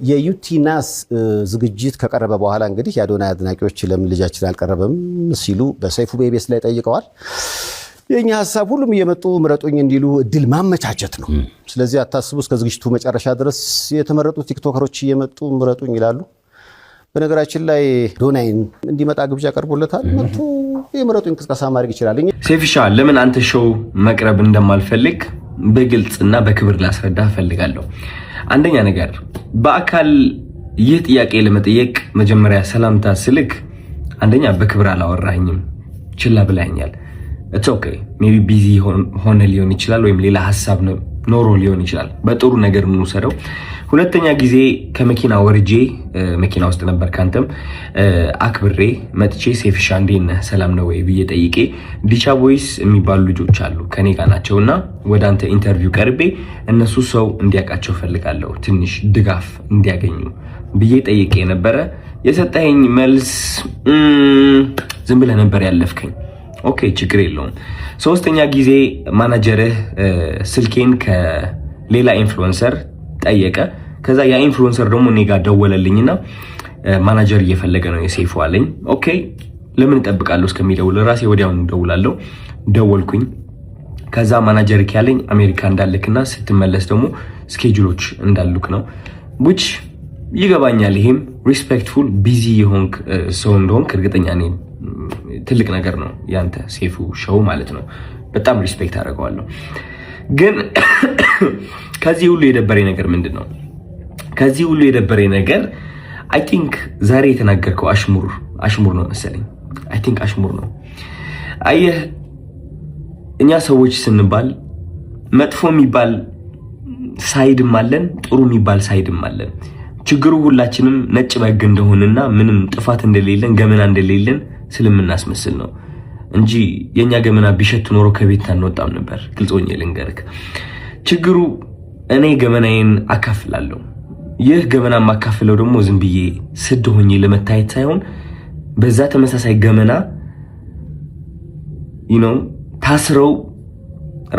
የዩቲናስ ዝግጅት ከቀረበ በኋላ እንግዲህ የአዶናይ አድናቂዎች ለምን ልጃችን አልቀረበም ሲሉ በሰይፉ ቤቤስ ላይ ጠይቀዋል። የኛ ሐሳብ ሁሉም እየመጡ ምረጡኝ እንዲሉ እድል ማመቻቸት ነው። ስለዚህ አታስቡ፣ እስከ ዝግጅቱ መጨረሻ ድረስ የተመረጡ ቲክቶከሮች እየመጡ ምረጡኝ ይላሉ። በነገራችን ላይ አዶናይን እንዲመጣ ግብዣ ቀርቦለታል። መጥቶ የምረጡኝ ቅስቀሳ ማድረግ ይችላል። ሴፊሻ ለምን አንተ ሾው መቅረብ እንደማልፈልግ በግልጽና በክብር ላስረዳ ፈልጋለሁ። አንደኛ ነገር በአካል ይህ ጥያቄ ለመጠየቅ መጀመሪያ ሰላምታ ስልክ አንደኛ በክብር አላወራኝም፣ ችላ ብላኛል። it's okay maybe busy ሆነ ሊሆን ይችላል ወይም ሌላ ሐሳብ ኖሮ ሊሆን ይችላል። በጥሩ ነገር ምን ወሰደው። ሁለተኛ ጊዜ ከመኪና ወርጄ መኪና ውስጥ ነበር ካንተም አክብሬ መጥቼ ሴፊሻ እንዴት ነህ ሰላም ነው ወይ ብዬ ጠይቄ ዲቻ ቮይስ የሚባሉ ልጆች አሉ ከኔ ጋር ናቸውና ወደ አንተ ኢንተርቪው ቀርቤ እነሱ ሰው እንዲያውቃቸው ፈልጋለሁ ትንሽ ድጋፍ እንዲያገኙ ብዬ ጠይቄ ነበረ። የሰጠኸኝ መልስ ዝም ብለህ ነበር ያለፍከኝ። ኦኬ ችግር የለውም። ሶስተኛ ጊዜ ማናጀርህ ስልኬን ከሌላ ኢንፍሉዌንሰር ጠየቀ። ከዛ ያ ኢንፍሉዌንሰር ደግሞ እኔ ጋር ደወለልኝና ማናጀር እየፈለገ ነው የሴፉ አለኝ። ኦኬ ለምን እጠብቃለሁ እስከሚደውል ራሴ ወዲያውኑ ደውላለሁ። ደወልኩኝ። ከዛ ማናጀር ያለኝ አሜሪካ እንዳልክና ስትመለስ ደግሞ ስኬጁሎች እንዳሉክ ነው which ይገባኛል። ይሄም ሪስፔክትፉል ቢዚ የሆንክ ሰው እንደሆንክ እርግጠኛ ነኝ። ትልቅ ነገር ነው ያንተ ሴፉ ሾው ማለት ነው። በጣም ሪስፔክት አደርገዋለሁ። ግን ከዚህ ሁሉ የደበረኝ ነገር ምንድነው? ከዚህ ሁሉ የደበረኝ ነገር አይ ቲንክ ዛሬ የተናገርከው አሽሙር ነው መሰለኝ። አይ ቲንክ አሽሙር ነው። አየህ እኛ ሰዎች ስንባል መጥፎ የሚባል ሳይድም አለን፣ ጥሩ የሚባል ሳይድም አለን። ችግሩ ሁላችንም ነጭ በግ እንደሆነና ምንም ጥፋት እንደሌለን ገመና እንደሌለን ስለምናስመስል ነው እንጂ የኛ ገመና ቢሸት ኖሮ ከቤት አንወጣም ነበር። ግልጾኝ ልንገርክ፣ ችግሩ እኔ ገመናዬን አካፍላለሁ። ይህ ገመና ማካፍለው ደግሞ ዝም ብዬ ስድ ሆኜ ለመታየት ሳይሆን በዛ ተመሳሳይ ገመና ታስረው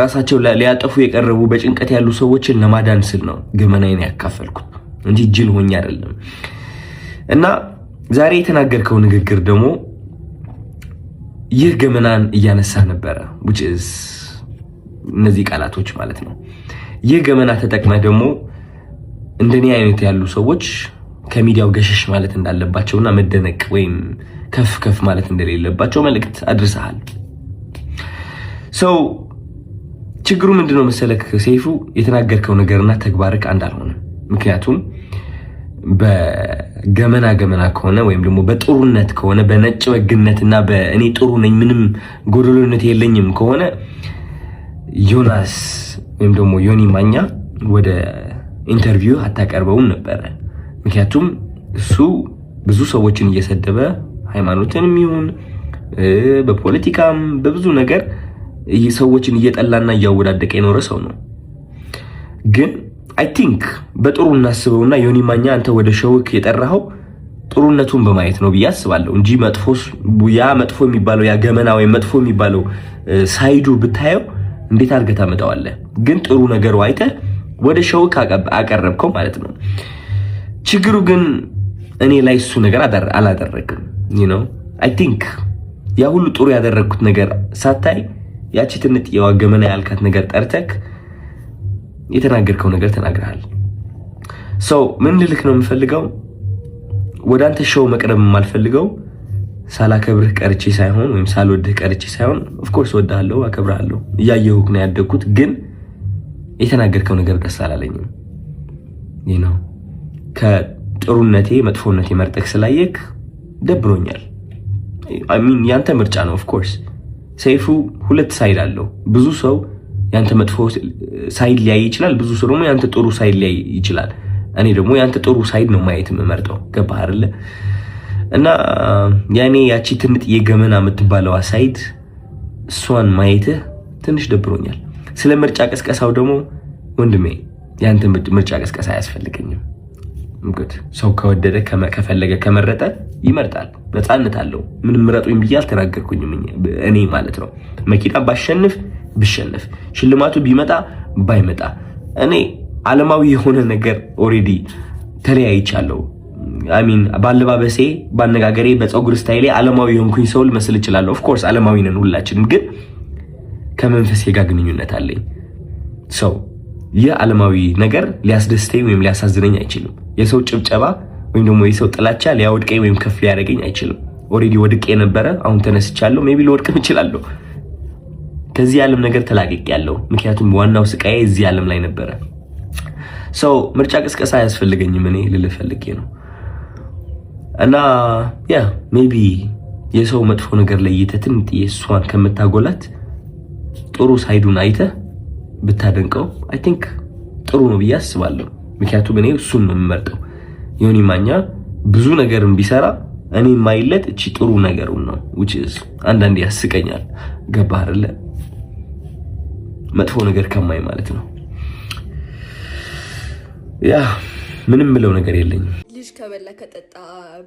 ራሳቸው ሊያጠፉ የቀረቡ በጭንቀት ያሉ ሰዎችን ለማዳን ስል ነው ገመናዬን ያካፈልኩት እንጂ ጅል ሆኜ አይደለም። እና ዛሬ የተናገርከው ንግግር ደግሞ ይህ ገመናን እያነሳ ነበረ which is እነዚህ ቃላቶች ማለት ነው። ይህ ገመና ተጠቅመህ ደግሞ እንደኔ አይነት ያሉ ሰዎች ከሚዲያው ገሸሽ ማለት እንዳለባቸውና መደነቅ ወይም ከፍ ማለት እንደሌለባቸው መልእክት አድርሰሃል። ችግሩ ምንድነው መሰለክ ሴፉ፣ የተናገርከው ነገርና ተግባርክ አንድ አልሆነም። ምክንያቱም በገመና ከሆነ ወይም ደግሞ በጥሩነት ከሆነ በነጭ ወግነትና በእኔ ጥሩ ነኝ ምንም ጎደሎነት የለኝም ከሆነ ዮናስ ወይም ደግሞ ዮኒ ማኛ ወደ ኢንተርቪው አታቀርበውም ነበር። ምክንያቱም እሱ ብዙ ሰዎችን እየሰደበ ሃይማኖትንም ይሁን በፖለቲካም በብዙ ነገር ሰዎችን እየጠላና እያወዳደቀ የኖረ ሰው ነው። ግን አይ ቲንክ በጥሩ እናስበውና ዮኒ ማኛ አንተ ወደ ሾውክ የጠራኸው ጥሩነቱን በማየት ነው ብዬ አስባለሁ እንጂ መጥፎ የሚባለው ያ ገመና ወይ መጥፎ የሚባለው ሳይዱ ብታየው እንዴት አድርገህ ታመጣዋለህ? ግን ጥሩ ነገሩ አይተህ ወደ ሾውክ አቀረብከው ማለት ነው። ችግሩ ግን እኔ ላይ እሱ ነገር አላደረግም። አይ ቲንክ ያ ሁሉ ጥሩ ያደረግኩት ነገር ሳታይ ያቺ ትንጥ የዋገመና ያልካት ነገር ጠርተክ የተናገርከው ነገር ተናግረሃል። ምን ልልክ ነው የምፈልገው፣ ወደ አንተ ሾው መቅረብ የማልፈልገው ሳላከብርህ ቀርቼ ሳይሆን ወይም ሳልወድህ ቀርቼ ሳይሆን ኦፍ ኮርስ ወድሃለሁ፣ አከብርሃለሁ፣ እያየሁህ ነው ያደግኩት። ግን የተናገርከው ነገር ደስ አላለኝም። ከጥሩነቴ መጥፎነቴ መርጠክ ስላየክ ደብሮኛል። አይ ሚን ያንተ ምርጫ ነው። ኦፍ ኮርስ ሰይፉ ሁለት ሳይድ አለው። ብዙ ሰው ያንተ መጥፎ ሳይድ ሊያይ ይችላል፣ ብዙ ሰው ደግሞ ያንተ ጥሩ ሳይድ ሊያይ ይችላል። እኔ ደግሞ ያንተ ጥሩ ሳይድ ነው ማየት የምመርጠው። ገባህ አይደለ? እና ያኔ ያቺ ትንጥ የገመና የምትባለዋ ሳይድ እሷን ማየትህ ትንሽ ደብሮኛል። ስለ ምርጫ ቀስቀሳው ደግሞ ወንድሜ ያንተ ምርጫ ቀስቀሳ አያስፈልገኝም። እንግዲህ ሰው ከወደደ ከፈለገ ከመረጠ ይመርጣል፣ ነፃነት አለው። ምንም ምረጡኝ ብዬ አልተናገርኩኝም እኔ ማለት ነው። መኪና ባሸንፍ ብሸነፍ ሽልማቱ ቢመጣ ባይመጣ እኔ ዓለማዊ የሆነ ነገር ኦሬዲ ተለያይቻለሁ። ባለባበሴ፣ ባነጋገሬ፣ በፀጉር ስታይሌ ዓለማዊ የሆንኩኝ ሰው ልመስል እችላለሁ። ኦፍ ኮርስ ዓለማዊ ነን ሁላችንም፣ ግን ከመንፈሴ ጋር ግንኙነት አለኝ። ሰው ይህ ዓለማዊ ነገር ሊያስደስተኝ ወይም ሊያሳዝነኝ አይችልም። የሰው ጭብጨባ ወይም ደግሞ የሰው ጥላቻ ሊያወድቀኝ ወይም ከፍ ሊያደርገኝ አይችልም። ኦሬዲ ወድቄ ነበረ፣ አሁን ተነስቻለሁ። ሜቢ ልወድቅም እችላለሁ። ከዚህ ዓለም ነገር ተላቅቄያለሁ። ምክንያቱም ዋናው ስቃዬ እዚህ ዓለም ላይ ነበረ። ሰው ምርጫ ቅስቀሳ አያስፈልገኝም። እኔ ልልህ ፈልጌ ነው። እና ያ ሜቢ የሰው መጥፎ ነገር ለይተህ ትንጥዬ እሷን ከምታጎላት ጥሩ ሳይዱን አይተህ ብታደንቀው አይ ቲንክ ጥሩ ነው ብዬ አስባለሁ። ምክንያቱም እኔ እሱን ነው የምመርጠው። ዮኒ ማኛ ብዙ ነገርን ቢሰራ እኔ የማይለት እቺ ጥሩ ነገሩን ነው which is አንዳንዴ ያስቀኛል። ገባህ አይደለ? መጥፎ ነገር ከማይ ማለት ነው። ያ ምንም ምለው ነገር የለኝም። ልጅ ከበላ ከጠጣ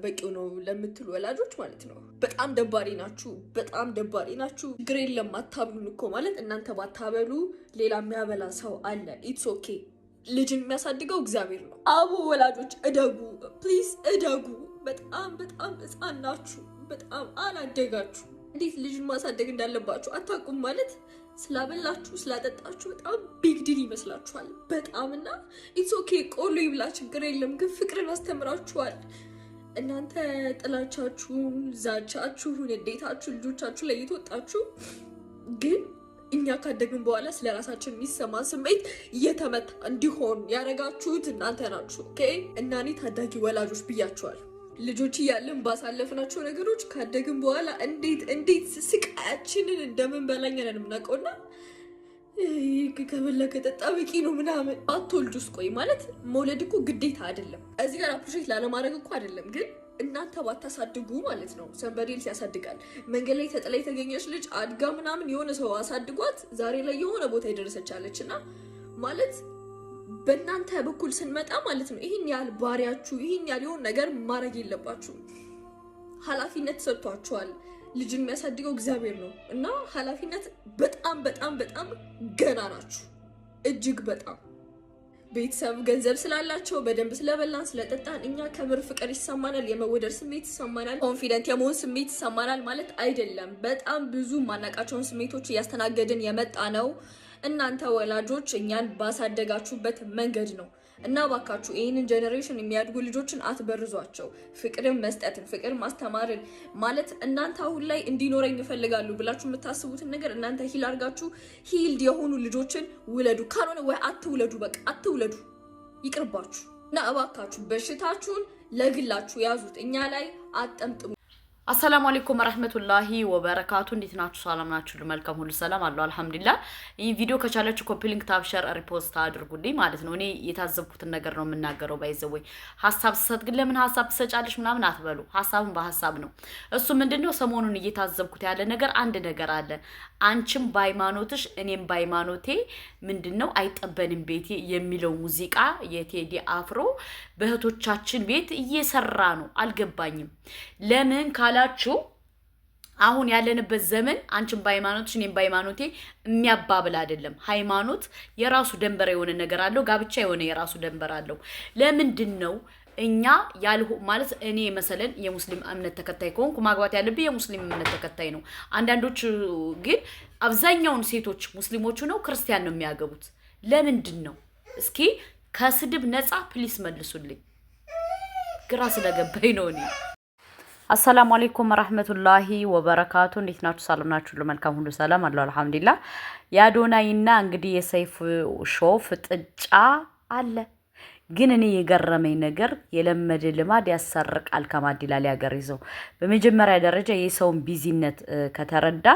በቂው ነው ለምትሉ ወላጆች ማለት ነው በጣም ደባሪ ናችሁ፣ በጣም ደባሪ ናችሁ። ችግር የለም አታብሉን እኮ ማለት እናንተ ባታበሉ ሌላ የሚያበላ ሰው አለ። ኢትስ ኦኬ። ልጅን የሚያሳድገው እግዚአብሔር ነው። አቡ ወላጆች እደጉ፣ ፕሊዝ እደጉ። በጣም በጣም ሕፃን ናችሁ፣ በጣም አላደጋችሁ። እንዴት ልጅን ማሳደግ እንዳለባችሁ አታውቁም ማለት ስላበላችሁ ስላጠጣችሁ በጣም ቢግ ዲል ይመስላችኋል። በጣም እና ኢትስ ኦኬ ቆሎ ይብላ ችግር የለም፣ ግን ፍቅርን አስተምራችኋል። እናንተ ጥላቻችሁን፣ ዛቻችሁን፣ እንዴታችሁ ልጆቻችሁ ላይ እየተወጣችሁ ግን እኛ ካደግን በኋላ ስለ ራሳችን የሚሰማ ስሜት እየተመታ እንዲሆን ያደረጋችሁት እናንተ ናችሁ። ኦኬ እና እኔ ታዳጊ ወላጆች ብያችኋል። ልጆች እያለን ባሳለፍናቸው ነገሮች ካደግን በኋላ እንዴት ስቃያችንን እንደምንበላኝ ነን የምናውቀውና ከበላ ከጠጣ በቂ ነው ምናምን አትወልዱስ። ቆይ ማለት መውለድ እኮ ግዴታ አይደለም። እዚህ ጋር አፕሪሼት ላለማድረግ እኮ አይደለም፣ ግን እናንተ ባታሳድጉ ማለት ነው ሰንበዴልስ ያሳድጋል። መንገድ ላይ ተጥላ የተገኘች ልጅ አድጋ ምናምን የሆነ ሰው አሳድጓት ዛሬ ላይ የሆነ ቦታ የደረሰቻለች እና ማለት በእናንተ በኩል ስንመጣ ማለት ነው ይህን ያህል ባሪያችሁ ይህን ያህል የሆነ ነገር ማድረግ የለባችሁም። ኃላፊነት ሰጥቷችኋል። ልጅን የሚያሳድገው እግዚአብሔር ነው እና ኃላፊነት በጣም በጣም በጣም ገና ናችሁ። እጅግ በጣም ቤተሰብ ገንዘብ ስላላቸው በደንብ ስለበላን ስለጠጣን እኛ ከምር ፍቅር ይሰማናል፣ የመወደድ ስሜት ይሰማናል፣ ኮንፊደንት የመሆን ስሜት ይሰማናል ማለት አይደለም። በጣም ብዙ ማናቃቸውን ስሜቶች እያስተናገድን የመጣ ነው። እናንተ ወላጆች እኛን ባሳደጋችሁበት መንገድ ነው እና ባካችሁ ይህንን ጀኔሬሽን የሚያድጉ ልጆችን አትበርዟቸው። ፍቅርን መስጠትን፣ ፍቅር ማስተማርን ማለት እናንተ አሁን ላይ እንዲኖረኝ ይፈልጋሉ ብላችሁ የምታስቡትን ነገር እናንተ ሂል አድርጋችሁ ሂልድ የሆኑ ልጆችን ውለዱ። ካልሆነ ወይ አትውለዱ፣ በቃ አትውለዱ፣ ይቅርባችሁ እና እባካችሁ በሽታችሁን ለግላችሁ ያዙት፣ እኛ ላይ አጠምጥሙ። አሰላሙ አለይኩም ወራህመቱላሂ ወበረካቱ። እንዴት ናችሁ? ሰላም ናችሁ? መልካም ሁሉ ሰላም አለው አልহামዱሊላህ። ይህ ቪዲዮ ከቻላችሁ ኮፒ ሊንክ ታብ ሼር ሪፖስት አድርጉልኝ ማለት ነው። እኔ የታዘብኩትን ነገር ነው የምናገረው። ባይዘው ሐሳብ ሰጥ ግን ለምን ሐሳብ ትሰጫለሽ ምናምን አትበሉ። ሐሳብን በሐሳብ ነው። እሱ ምንድነው ሰሞኑን እየታዘብኩት ያለ ነገር አንድ ነገር አለ። አንቺም በሃይማኖትሽ እኔም በሃይማኖቴ ምንድነው አይጠበንም ቤቴ የሚለው ሙዚቃ የቴዲ አፍሮ በእህቶቻችን ቤት እየሰራ ነው። አልገባኝም ለምን ካላችሁ አሁን ያለንበት ዘመን አንቺም በሃይማኖትሽ እኔም በሃይማኖቴ የሚያባብል አይደለም። ሃይማኖት የራሱ ደንበር የሆነ ነገር አለው። ጋብቻ የሆነ የራሱ ደንበር አለው። ለምንድነው እኛ ያልሁ ማለት እኔ መሰለን የሙስሊም እምነት ተከታይ ከሆንኩ ማግባት ያለብኝ የሙስሊም እምነት ተከታይ ነው። አንዳንዶች ግን አብዛኛውን ሴቶች ሙስሊሞቹ ነው ክርስቲያን ነው የሚያገቡት። ለምንድነው? እስኪ ከስድብ ነፃ ፕሊስ መልሱልኝ። ግራ ስለገባኝ ነው እኔ። አሰላሙ አለይኩም ወራህመቱላሂ ወበረካቱ። እንዴት ናችሁ? ሰላም ናችሁ? ለመልካም ሁሉ ሰላም አለው አልহামዱሊላህ። ያዶናይና እንግዲህ የሰይፉ ሾው ፍጥጫ አለ። ግን እኔ የገረመኝ ነገር የለመደ ልማድ ያሰርቃል ከማዲላል ያገር ይዘው በመጀመሪያ ደረጃ የሰውን ቢዚነት ከተረዳ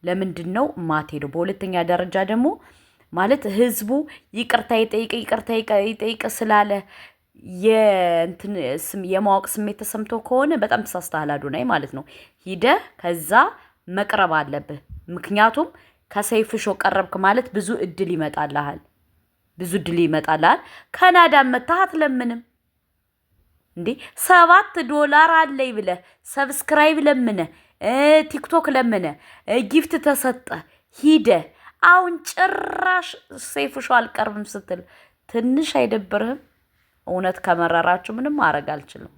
ለምንድነው ማቴዶ? በሁለተኛ ደረጃ ደግሞ ማለት ህዝቡ ይቅርታ ይጠይቅ ስላለ የማወቅ ስሜት ተሰምቶ ከሆነ በጣም ተሳስተሃል አዶናይ ማለት ነው። ሂደ ከዛ መቅረብ አለብህ። ምክንያቱም ከሰይፉ ሾው ቀረብክ ማለት ብዙ እድል ይመጣልሃል። ካናዳ መታሃት ለምንም እንዴ $7 አለይ ብለ ሰብስክራይብ ለምነ ቲክቶክ ለምነ ጊፍት ተሰጠ ሂደ አሁን ጭራሽ ሰይፉ ሾው አልቀርብም ስትል ትንሽ አይደብርህም? እውነት ከመረራችሁ ምንም ማድረግ አልችልም።